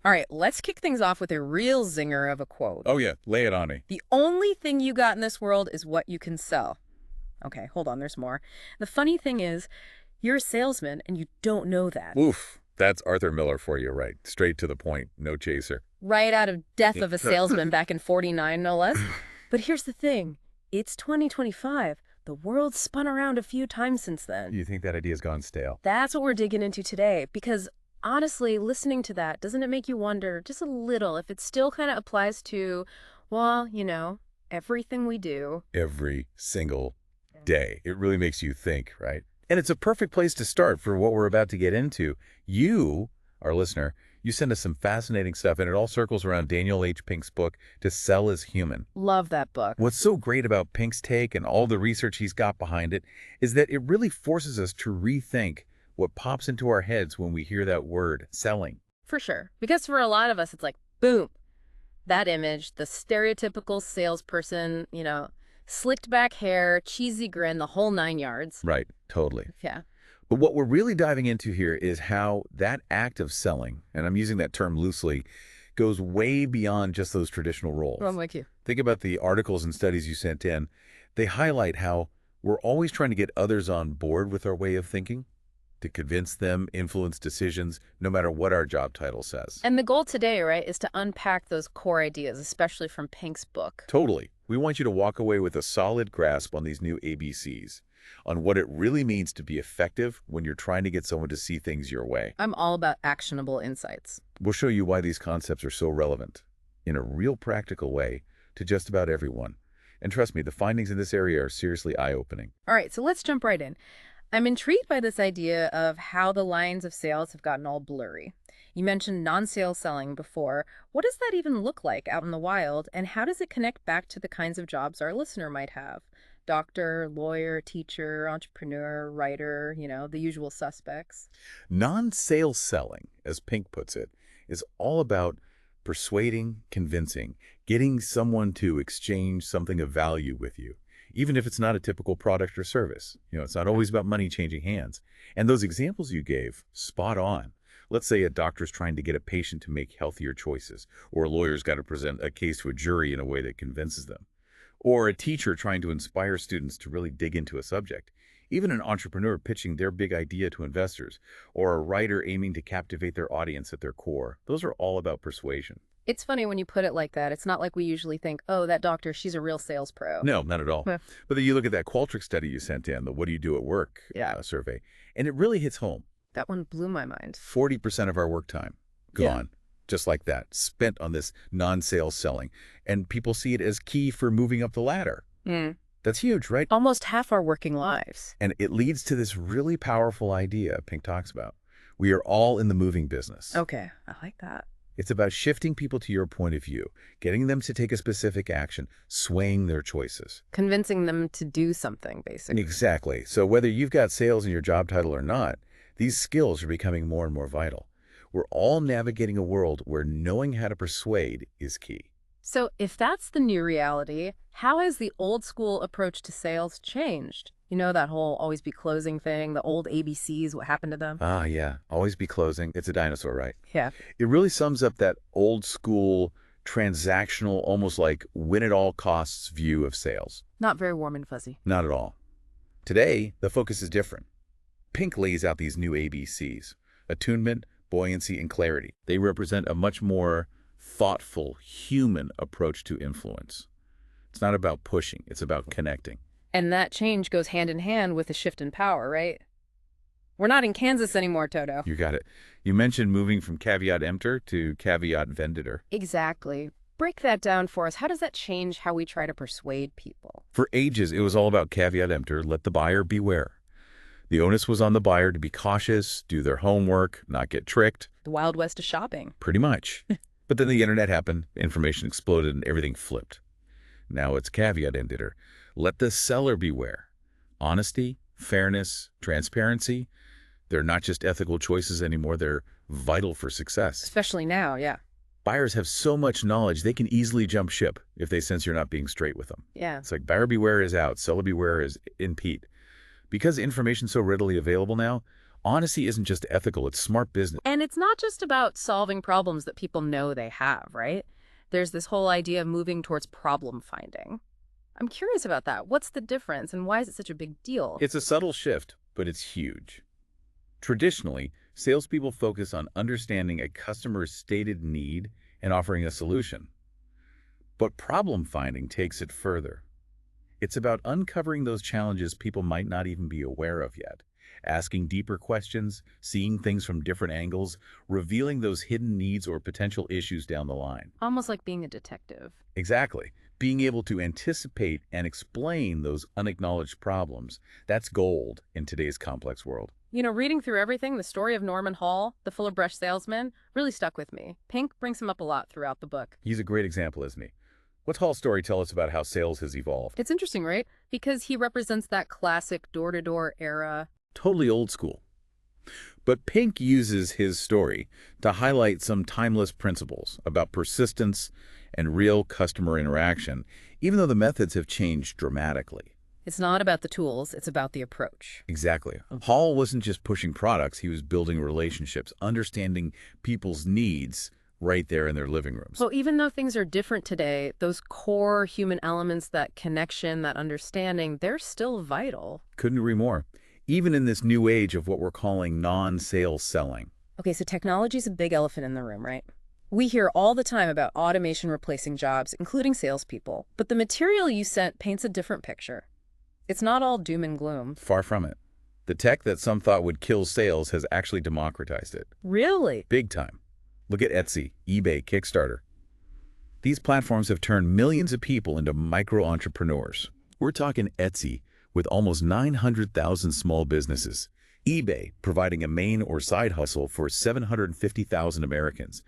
All right, let's kick things off with a real zinger of a quote. Oh yeah, lay it on me. The only thing you got in this world is what you can sell. Okay, hold on, there's more. The funny thing is, you're a salesman and you don't know that. Oof, that's Arthur Miller for you, right? Straight to the point, no chaser. Right out of Death of a Salesman back in 49, no less. But here's the thing. It's 2025. The world's spun around a few times since then. You think that idea's gone stale? That's what we're digging into today, because honestly, listening to that, doesn't it make you wonder just a little if it still kind of applies to, well, everything we do? Every single day. It really makes you think, right? And it's a perfect place to start for what we're about to get into. You, our listener, you send us some fascinating stuff, and it all circles around Daniel H. Pink's book, To Sell is Human. Love that book. What's so great about Pink's take and all the research he's got behind it is that it really forces us to rethink what pops into our heads when we hear that word, selling. For sure. Because for a lot of us, it's like, boom, that image, the stereotypical salesperson, slicked back hair, cheesy grin, the whole 9 yards. Right, totally. Yeah. But what we're really diving into here is how that act of selling, and I'm using that term loosely, goes way beyond just those traditional roles. I'm with you. Think about the articles and studies you sent in. They highlight how we're always trying to get others on board with our way of thinking, to convince them, influence decisions, no matter what our job title says. And the goal today, right, is to unpack those core ideas, especially from Pink's book. Totally. We want you to walk away with a solid grasp on these new ABCs, on what it really means to be effective when you're trying to get someone to see things your way. I'm all about actionable insights. We'll show you why these concepts are so relevant, in a real practical way, to just about everyone. And trust me, the findings in this area are seriously eye-opening. All right, so let's jump right in. I'm intrigued by this idea of how the lines of sales have gotten all blurry. You mentioned non-sales selling before. What does that even look like out in the wild, and how does it connect back to the kinds of jobs our listener might have? Doctor, lawyer, teacher, entrepreneur, writer, the usual suspects. Non-sales selling, as Pink puts it, is all about persuading, convincing, getting someone to exchange something of value with you, even if it's not a typical product or service. It's not always about money changing hands. And those examples you gave, spot on. Let's say a doctor's trying to get a patient to make healthier choices, or a lawyer's got to present a case to a jury in a way that convinces them. Or a teacher trying to inspire students to really dig into a subject. Even an entrepreneur pitching their big idea to investors, or a writer aiming to captivate their audience at their core. Those are all about persuasion. It's funny when you put it like that. It's not like we usually think, oh, that doctor, she's a real sales pro. No, not at all. But then you look at that Qualtrics study you sent in, the What Do You Do at Work survey, and it really hits home. That one blew my mind. 40% of our work time gone. Just like that, spent on this non-sales selling. And people see it as key for moving up the ladder. That's huge, right? Almost half our working lives. And it leads to this really powerful idea Pink talks about. We are all in the moving business. Okay, I like that. It's about shifting people to your point of view, getting them to take a specific action, swaying their choices. Convincing them to do something, basically. Exactly. So whether you've got sales in your job title or not, these skills are becoming more and more vital. We're all navigating a world where knowing how to persuade is key. So if that's the new reality, how has the old school approach to sales changed? That whole always be closing thing, the old ABCs, what happened to them? Ah, yeah. Always be closing. It's a dinosaur, right? Yeah. It really sums up that old school, transactional, almost like win-at-all-costs view of sales. Not very warm and fuzzy. Not at all. Today, the focus is different. Pink lays out these new ABCs: attunement, buoyancy, and clarity. They represent a much more thoughtful, human approach to influence. It's not about pushing, it's about connecting. And that change goes hand in hand with the shift in power, right? We're not in Kansas anymore, Toto. You got it. You mentioned moving from caveat emptor to caveat venditor. Exactly. Break that down for us. How does that change how we try to persuade people? For ages, it was all about caveat emptor, let the buyer beware. The onus was on the buyer to be cautious, do their homework, not get tricked. The Wild West of shopping. Pretty much. But then the internet happened, information exploded, and everything flipped. Now it's caveat emptor. Let the seller beware. Honesty, fairness, transparency, they're not just ethical choices anymore, they're vital for success. Especially now, yeah. Buyers have so much knowledge, they can easily jump ship if they sense you're not being straight with them. Yeah. It's like buyer beware is out, seller beware is in Pete. Because information's so readily available now, Honesty isn't just ethical, it's smart business. And it's not just about solving problems that people know they have, right? There's this whole idea of moving towards problem finding. I'm curious about that. What's the difference and why is it such a big deal? It's a subtle shift, but it's huge. Traditionally, salespeople focus on understanding a customer's stated need and offering a solution. But problem finding takes it further. It's about uncovering those challenges people might not even be aware of yet, asking deeper questions, seeing things from different angles, revealing those hidden needs or potential issues down the line. Almost like being a detective. Exactly. Being able to anticipate and explain those unacknowledged problems, that's gold in today's complex world. You know, reading through everything, the story of Norman Hall, the fuller brush salesman, really stuck with me. Pink brings him up a lot throughout the book. He's a great example, isn't he? What's Hall's story tell us about how sales has evolved? It's interesting, right? Because he represents that classic door-to-door era. Totally old school. But Pink uses his story to highlight some timeless principles about persistence and real customer interaction, even though the methods have changed dramatically. It's not about the tools, it's about the approach. Exactly. Hall wasn't just pushing products, he was building relationships, understanding people's needs right there in their living rooms. So even though things are different today, those core human elements, that connection, that understanding, they're still vital. Couldn't agree more. Even in this new age of what we're calling non-sales selling. Okay, so technology's a big elephant in the room, right? We hear all the time about automation replacing jobs, including salespeople. But the material you sent paints a different picture. It's not all doom and gloom. Far from it. The tech that some thought would kill sales has actually democratized it. Really? Big time. Look at Etsy, eBay, Kickstarter. These platforms have turned millions of people into micro-entrepreneurs. We're talking Etsy, with almost 900,000 small businesses. eBay, providing a main or side hustle for 750,000 Americans.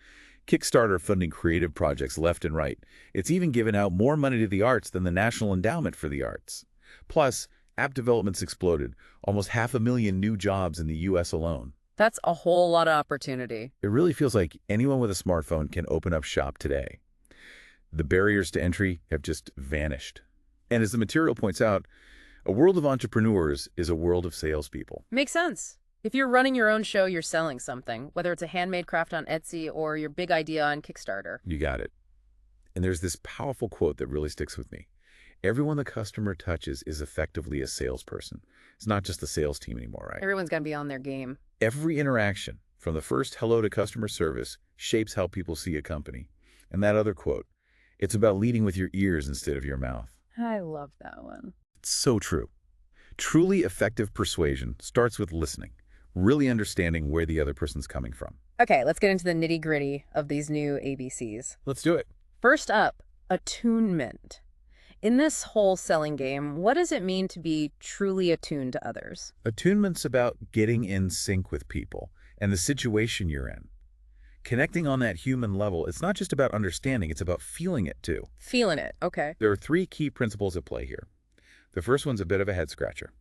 Kickstarter funding creative projects left and right. It's even given out more money to the arts than the National Endowment for the Arts. Plus, app development's exploded. Almost 500,000 new jobs in the U.S. alone. That's a whole lot of opportunity. It really feels like anyone with a smartphone can open up shop today. The barriers to entry have just vanished. And as the material points out, a world of entrepreneurs is a world of salespeople. Makes sense. If you're running your own show, you're selling something, whether it's a handmade craft on Etsy or your big idea on Kickstarter. You got it. And there's this powerful quote that really sticks with me. Everyone the customer touches is effectively a salesperson. It's not just the sales team anymore, right? Everyone's got to be on their game. Every interaction, from the first hello to customer service, shapes how people see a company. And that other quote, it's about leading with your ears instead of your mouth. I love that one. It's so true. Truly effective persuasion starts with listening, really understanding where the other person's coming from. Okay, let's get into the nitty-gritty of these new ABCs. Let's do it. First up, attunement. In this whole selling game, what does it mean to be truly attuned to others? Attunement's about getting in sync with people and the situation you're in. Connecting on that human level, it's not just about understanding, it's about feeling it too. Feeling it, okay. There are three key principles at play here. The first one's a bit of a head-scratcher.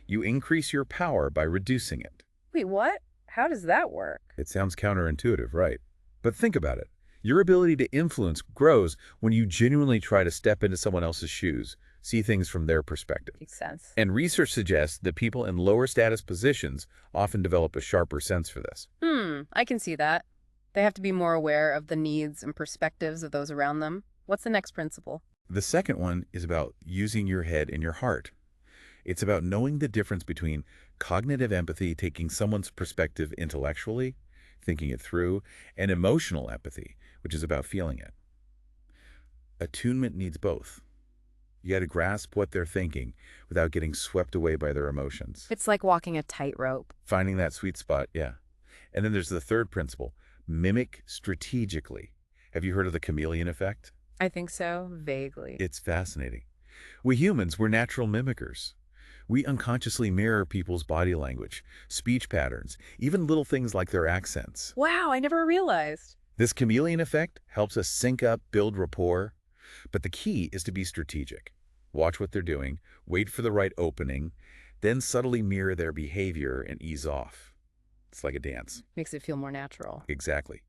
You increase your power by reducing it. Wait, what? How does that work? It sounds counterintuitive, right? But think about it. Your ability to influence grows when you genuinely try to step into someone else's shoes, see things from their perspective. Makes sense. And research suggests that people in lower status positions often develop a sharper sense for this. I can see that. They have to be more aware of the needs and perspectives of those around them. What's the next principle? The second one is about using your head and your heart. It's about knowing the difference between cognitive empathy, taking someone's perspective intellectually, thinking it through, and emotional empathy, which is about feeling it. Attunement needs both. You got to grasp what they're thinking without getting swept away by their emotions. It's like walking a tightrope. Finding that sweet spot, yeah. And then there's the third principle, mimic strategically. Have you heard of the chameleon effect? I think so, vaguely. It's fascinating. We humans, we're natural mimickers. We unconsciously mirror people's body language, speech patterns, even little things like their accents. Wow, I never realized. This chameleon effect helps us sync up, build rapport. But the key is to be strategic. Watch what they're doing, wait for the right opening, then subtly mirror their behavior and ease off. It's like a dance. Makes it feel more natural. Exactly.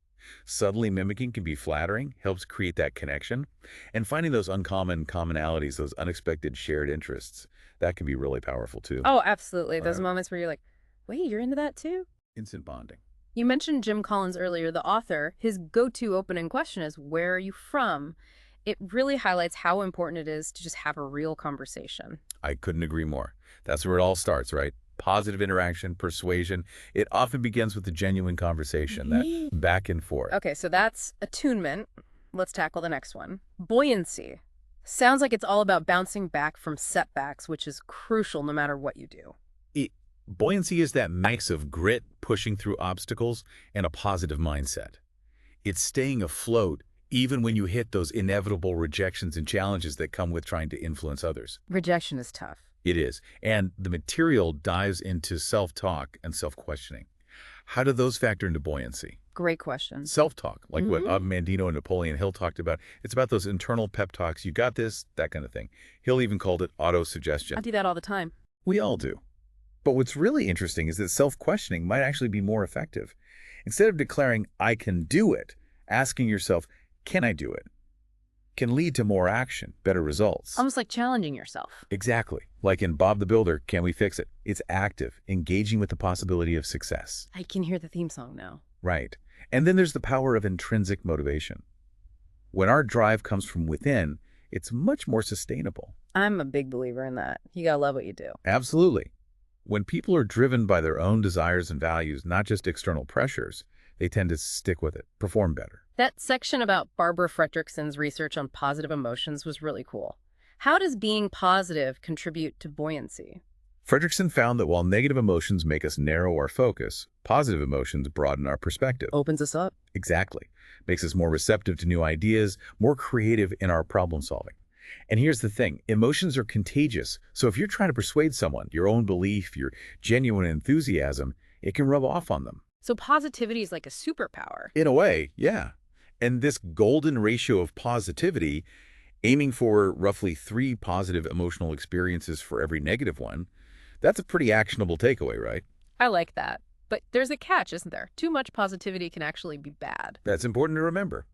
Subtly mimicking can be flattering, helps create that connection, and finding those uncommon commonalities, those unexpected shared interests, that can be really powerful too. Oh, absolutely. Those Right. moments where you're like, Wait, you're into that too? Instant bonding. You mentioned Jim Collins earlier, the author. His go-to opening question is, where are you from? It really highlights how important it is to just have a real conversation. I couldn't agree more. That's where it all starts, right? Positive interaction, persuasion. It often begins with a genuine conversation, that back and forth. Okay, so that's attunement. Let's tackle the next one. Buoyancy. Sounds like it's all about bouncing back from setbacks, which is crucial no matter what you do. It, Buoyancy is that mix of grit, pushing through obstacles, and a positive mindset. It's staying afloat even when you hit those inevitable rejections and challenges that come with trying to influence others. Rejection is tough. It is. And the material dives into self-talk and self-questioning. How do those factor into buoyancy? Great question. Self-talk, like what Mandino and Napoleon Hill talked about. It's about those internal pep talks. You got this, that kind of thing. Hill even called it auto-suggestion. I do that all the time. We all do. But what's really interesting is that self-questioning might actually be more effective. Instead of declaring, I can do it, asking yourself, can I do it? Can lead to more action, better results. Almost like challenging yourself. Exactly. Like in Bob the Builder, Can We Fix It? It's active, engaging with the possibility of success. I can hear the theme song now. Right. And then there's the power of intrinsic motivation. When our drive comes from within, it's much more sustainable. I'm a big believer in that. You gotta love what you do. Absolutely. When people are driven by their own desires and values, not just external pressures, they tend to stick with it, perform better. That section about Barbara Fredrickson's research on positive emotions was really cool. How does being positive contribute to buoyancy? Fredrickson found that while negative emotions make us narrow our focus, positive emotions broaden our perspective. Opens us up. Exactly. Makes us more receptive to new ideas, more creative in our problem solving. And here's the thing, emotions are contagious. So if you're trying to persuade someone, your own belief, your genuine enthusiasm, it can rub off on them. So positivity is like a superpower. In a way, yeah. And this golden ratio of positivity, aiming for roughly 3 positive emotional experiences for every negative one, that's a pretty actionable takeaway, right? I like that. But there's a catch, isn't there? Too much positivity can actually be bad. That's important to remember.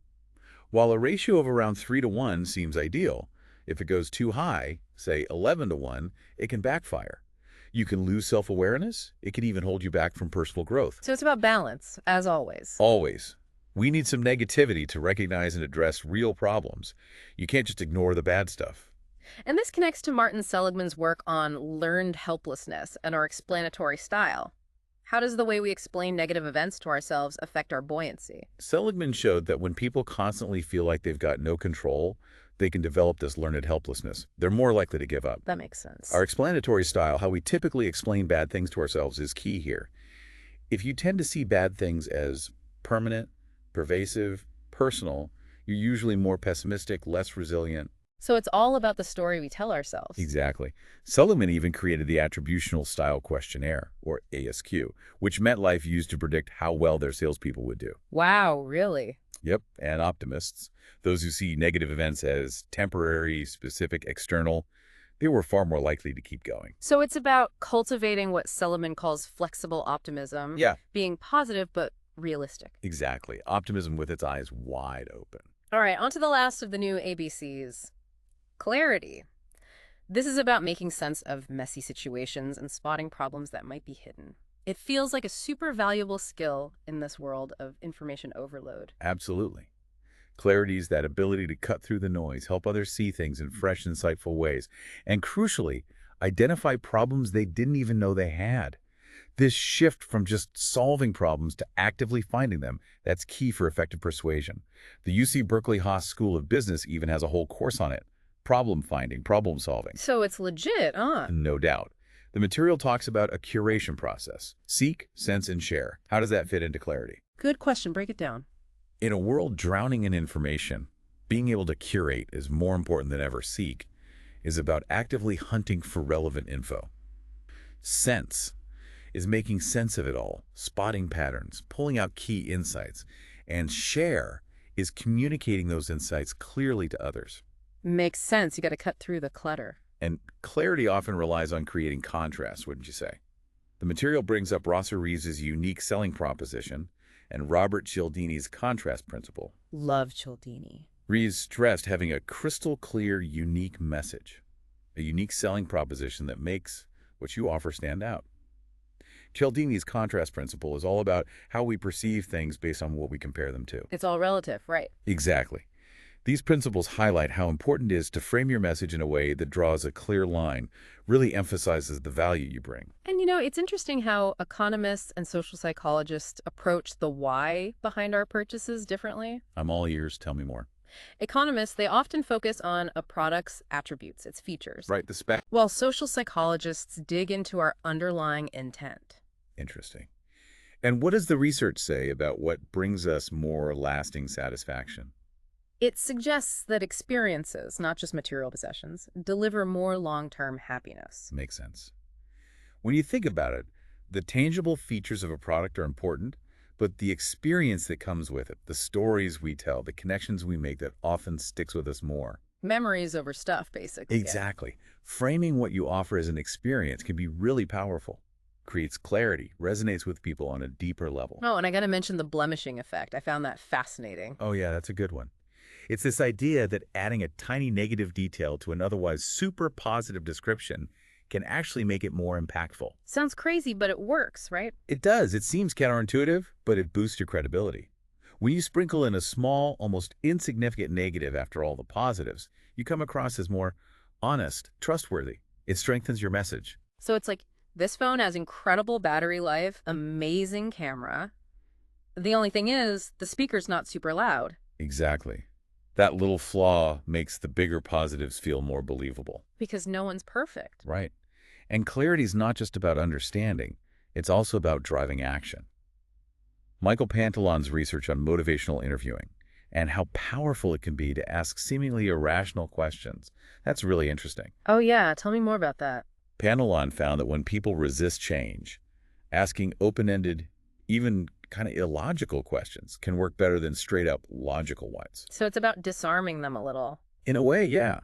While a ratio of around 3 to 1 seems ideal, if it goes too high, say 11 to 1, it can backfire. You can lose self-awareness. It can even hold you back from personal growth. So it's about balance, as always. Always. We need some negativity to recognize and address real problems. You can't just ignore the bad stuff. And this connects to Martin Seligman's work on learned helplessness and our explanatory style. How does the way we explain negative events to ourselves affect our buoyancy? Seligman showed that when people constantly feel like they've got no control, they can develop this learned helplessness. They're more likely to give up. That makes sense. Our explanatory style, how we typically explain bad things to ourselves, is key here. If you tend to see bad things as permanent, pervasive, personal, you're usually more pessimistic, less resilient. So it's all about the story we tell ourselves. Exactly. Seligman even created the Attributional Style Questionnaire, or ASQ, which MetLife used to predict how well their salespeople would do. Wow, really? Yep, and optimists, those who see negative events as temporary, specific, external, they were far more likely to keep going. So it's about cultivating what Seligman calls flexible optimism. Yeah. Being positive but realistic. Exactly. Optimism with its eyes wide open. All right, on to the last of the new ABCs. Clarity. This is about making sense of messy situations and spotting problems that might be hidden. It feels like a super valuable skill in this world of information overload. Absolutely. Clarity is that ability to cut through the noise, help others see things in fresh, insightful ways, and crucially, identify problems they didn't even know they had. This shift from just solving problems to actively finding them, that's key for effective persuasion. The UC Berkeley Haas School of Business even has a whole course on it. Problem finding, problem solving. So it's legit, huh? No doubt. The material talks about a curation process. Seek, sense, and share. How does that fit into clarity? Good question. Break it down. In a world drowning in information, being able to curate is more important than ever. Seek is about actively hunting for relevant info. Sense is making sense of it all, spotting patterns, pulling out key insights. And share is communicating those insights clearly to others. Makes sense. You got to cut through the clutter. And clarity often relies on creating contrast, wouldn't you say? The material brings up Rosser Reeves' unique selling proposition and Robert Cialdini's contrast principle. Love Cialdini. Reeves stressed having a crystal clear, unique message, a unique selling proposition that makes what you offer stand out. Cialdini's contrast principle is all about how we perceive things based on what we compare them to. It's all relative, right? Exactly. These principles highlight how important it is to frame your message in a way that draws a clear line, really emphasizes the value you bring. And it's interesting how economists and social psychologists approach the why behind our purchases differently. I'm all ears. Tell me more. Economists, they often focus on a product's attributes, its features, Right, the spec. while social psychologists dig into our underlying intent. Interesting. And what does the research say about what brings us more lasting satisfaction? It suggests that experiences, not just material possessions, deliver more long-term happiness. Makes sense. When you think about it, the tangible features of a product are important, but the experience that comes with it, the stories we tell, the connections we make that often sticks with us more. Memories over stuff, basically. Exactly. Framing what you offer as an experience can be really powerful. Creates clarity, resonates with people on a deeper level. Oh, and I got to mention the blemishing effect. I found that fascinating. Oh yeah, that's a good one. It's this idea that adding a tiny negative detail to an otherwise super positive description can actually make it more impactful. Sounds crazy, but it works, right? It does. It seems counterintuitive, but it boosts your credibility. When you sprinkle in a small, almost insignificant negative after all the positives, you come across as more honest, trustworthy. It strengthens your message. So it's like, this phone has incredible battery life, amazing camera. The only thing is, the speaker's not super loud. Exactly. That little flaw makes the bigger positives feel more believable. Because no one's perfect. Right. And clarity is not just about understanding. It's also about driving action. Michael Pantalon's research on motivational interviewing and how powerful it can be to ask seemingly irrational questions. That's really interesting. Oh yeah, tell me more about that. Pantalon found that when people resist change, asking open-ended, even kind of illogical questions can work better than straight-up logical ones. So it's about disarming them a little. In a way, yeah.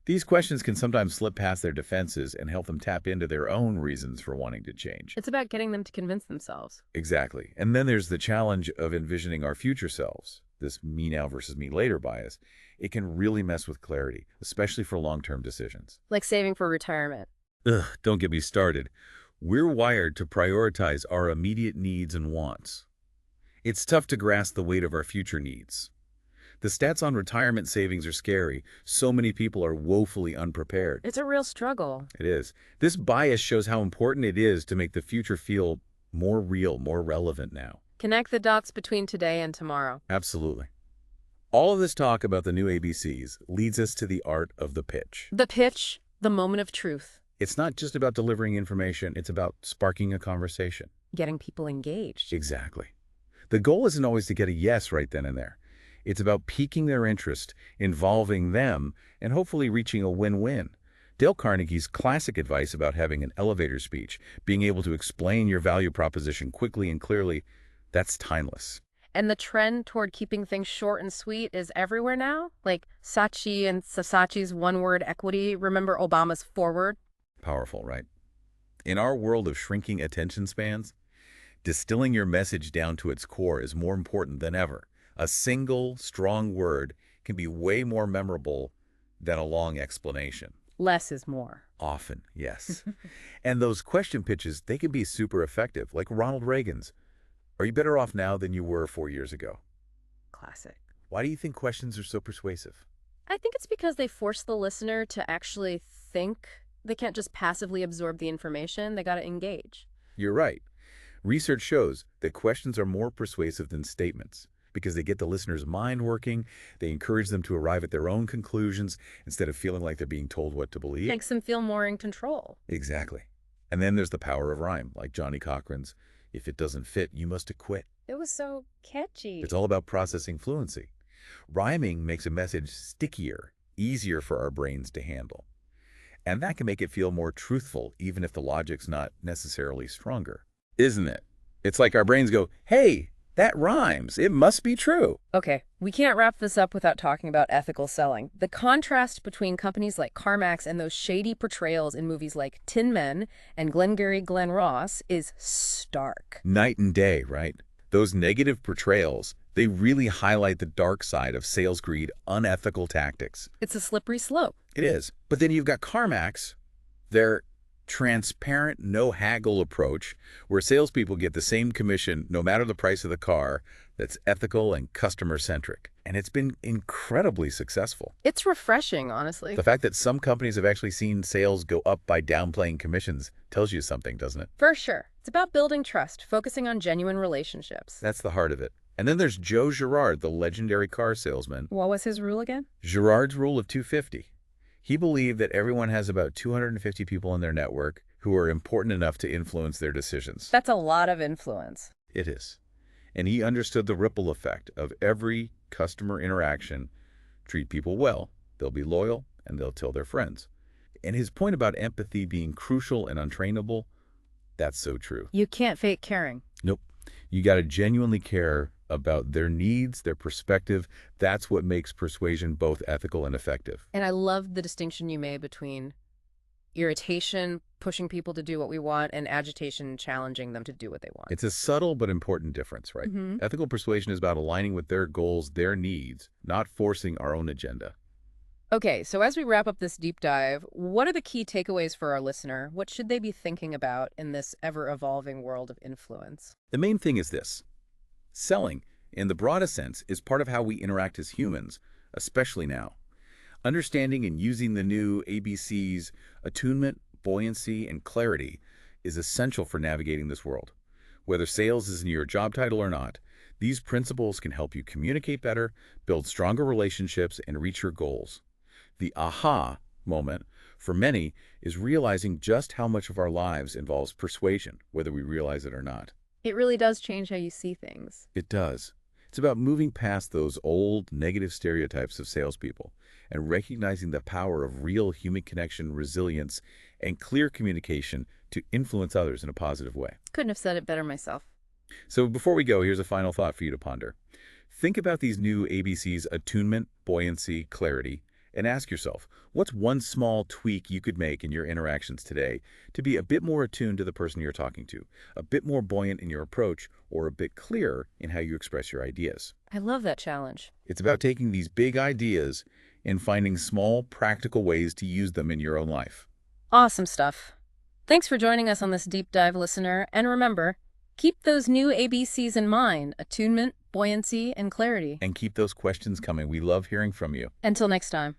These questions can sometimes slip past their defenses and help them tap into their own reasons for wanting to change. It's about getting them to convince themselves. Exactly. And then there's the challenge of envisioning our future selves, this me now versus me later bias. It can really mess with clarity, especially for long-term decisions. Like saving for retirement. Ugh, don't get me started. We're wired to prioritize our immediate needs and wants. It's tough to grasp the weight of our future needs. The stats on retirement savings are scary. So many people are woefully unprepared. It's a real struggle. It is. This bias shows how important it is to make the future feel more real, more relevant now. Connect the dots between today and tomorrow. Absolutely. All of this talk about the new ABCs leads us to the art of the pitch. The pitch, the moment of truth. It's not just about delivering information, it's about sparking a conversation. Getting people engaged. Exactly. The goal isn't always to get a yes right then and there. It's about piquing their interest, involving them, and hopefully reaching a win-win. Dale Carnegie's classic advice about having an elevator speech, being able to explain your value proposition quickly and clearly, that's timeless. And the trend toward keeping things short and sweet is everywhere now. Like Saatchi and Saatchi's one-word equity. Remember Obama's forward? Powerful, right? In our world of shrinking attention spans, distilling your message down to its core is more important than ever. A single, strong word can be way more memorable than a long explanation. Less is more. Often, yes. And those question pitches, they can be super effective, like Ronald Reagan's. Are you better off now than you were 4 years ago? Classic. Why do you think questions are so persuasive? I think it's because they force the listener to actually think. They can't just passively absorb the information. They got to engage. You're right. Research shows that questions are more persuasive than statements because they get the listener's mind working, they encourage them to arrive at their own conclusions instead of feeling like they're being told what to believe. Makes them feel more in control. Exactly. And then there's the power of rhyme, like Johnny Cochran's, "If it doesn't fit, you must acquit." It was so catchy. It's all about processing fluency. Rhyming makes a message stickier, easier for our brains to handle. And that can make it feel more truthful, even if the logic's not necessarily stronger. Isn't it? It's like our brains go, hey, that rhymes. It must be true. Okay, we can't wrap this up without talking about ethical selling. The contrast between companies like CarMax and those shady portrayals in movies like Tin Men and Glengarry Glen Ross is stark. Night and day, right? Those negative portrayals, they really highlight the dark side of sales greed, unethical tactics. It's a slippery slope. It is. But then you've got CarMax. They're transparent, no-haggle approach where salespeople get the same commission no matter the price of the car, that's ethical and customer-centric. And it's been incredibly successful. It's refreshing, honestly. The fact that some companies have actually seen sales go up by downplaying commissions tells you something, doesn't it? For sure. It's about building trust, focusing on genuine relationships. That's the heart of it. And then there's Joe Girard, the legendary car salesman. What was his rule again? Girard's rule of 250. He believed that everyone has about 250 people in their network who are important enough to influence their decisions. That's a lot of influence. It is. And he understood the ripple effect of every customer interaction. Treat people well, they'll be loyal, and they'll tell their friends. And his point about empathy being crucial and untrainable, that's so true. You can't fake caring. Nope. You got to genuinely care about their needs, their perspective. That's what makes persuasion both ethical and effective. And I love the distinction you made between irritation, pushing people to do what we want, and agitation, challenging them to do what they want. It's a subtle but important difference, right? Ethical persuasion is about aligning with their goals, their needs, not forcing our own agenda. Okay, so as we wrap up this deep dive, what are the key takeaways for our listener? What should they be thinking about in this ever-evolving world of influence? The main thing is this. Selling, in the broadest sense, is part of how we interact as humans, especially now. Understanding and using the new ABCs, attunement, buoyancy, and clarity is essential for navigating this world. Whether sales is in your job title or not, these principles can help you communicate better, build stronger relationships, and reach your goals. The aha moment, for many, is realizing just how much of our lives involves persuasion, whether we realize it or not. It really does change how you see things. It does. It's about moving past those old negative stereotypes of salespeople and recognizing the power of real human connection, resilience, and clear communication to influence others in a positive way. Couldn't have said it better myself. So before we go, here's a final thought for you to ponder. Think about these new ABCs: attunement, buoyancy, clarity, and ask yourself, what's one small tweak you could make in your interactions today to be a bit more attuned to the person you're talking to, a bit more buoyant in your approach, or a bit clearer in how you express your ideas? I love that challenge. It's about taking these big ideas and finding small, practical ways to use them in your own life. Awesome stuff. Thanks for joining us on this deep dive, listener. And remember, keep those new ABCs in mind: attunement, buoyancy, and clarity. And keep those questions coming. We love hearing from you. Until next time.